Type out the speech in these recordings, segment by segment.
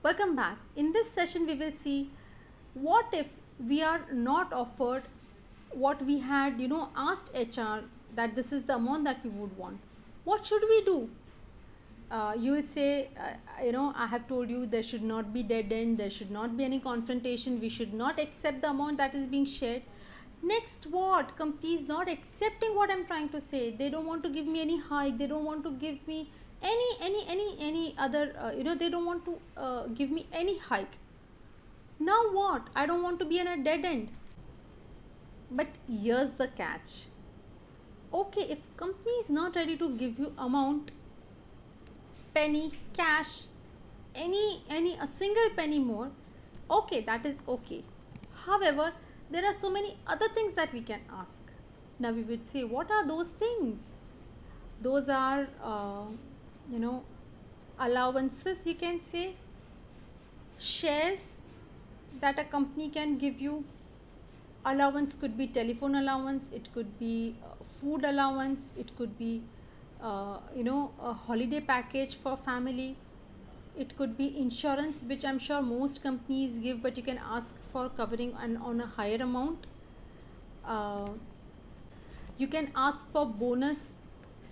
Welcome back. In this session, we will see what if we are not offered what we had, asked HR that this is the amount that we would want. What should we do? You will say, I have told you there should not be dead end, there should not be any confrontation, we should not accept the amount that is being shared. Next, what? Company is not accepting what I'm trying to say. They don't want to give me any hike. They don't want to give me any other. They don't want to give me any hike. Now what? I don't want to be in a dead end. But here's the catch. Okay, if company is not ready to give you amount, penny, cash, a single penny more, okay, that is okay. However, there are so many other things that we can ask. Now we would say, what are those things? Those are allowances, you can say, shares that a company can give you. Allowance could be telephone allowance, it could be food allowance, it could be a holiday package for family, it could be insurance, which I'm sure most companies give, but you can ask for covering on a higher amount. You can ask for bonus,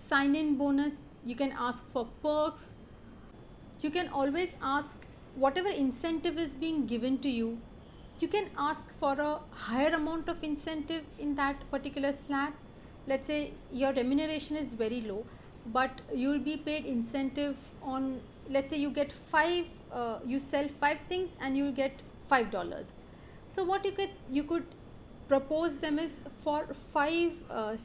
sign in bonus, you can ask for perks, you can always ask whatever incentive is being given to you. You can ask for a higher amount of incentive in that particular slab. Let's say your remuneration is very low, but you will be paid incentive on, let's say you get you sell 5 things and you will get $5. So what you could propose them is, for 5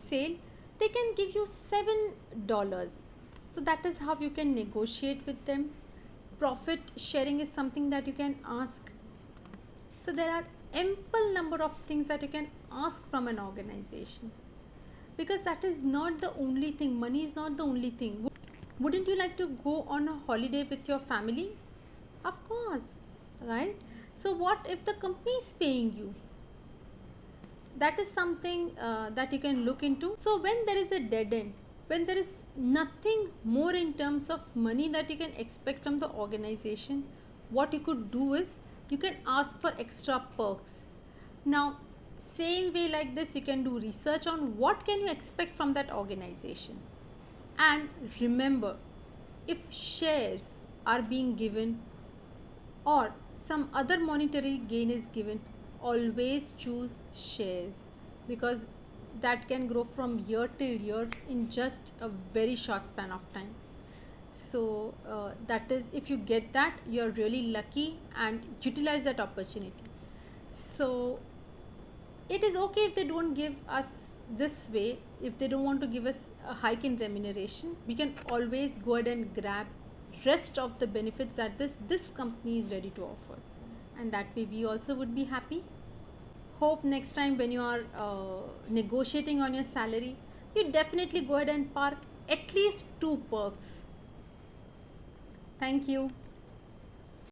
sale they can give you $7. So that is how you can negotiate with them. Profit sharing is something that you can ask. So there are ample number of things that you can ask from an organization, because that is not the only thing. Money is not the only thing. Wouldn't you like to go on a holiday with your family? Of course, right? So what if the company is paying you? That is something that you can look into. So when there is a dead end, when there is nothing more in terms of money that you can expect from the organization, what you could do is you can ask for extra perks. Now, same way like this, you can do research on what can you expect from that organization. And remember, if shares are being given or some other monetary gain is given, always choose shares, because that can grow from year till year in just a very short span of time. So that is, if you get that, you're really lucky, and utilize that opportunity. So it is okay if they don't give us this way. If they don't want to give us a hike in remuneration, we can always go ahead and grab rest of the benefits that this company is ready to offer, and that way we also would be happy. Hope next time when you are negotiating on your salary, you definitely go ahead and park at least 2 perks. Thank you.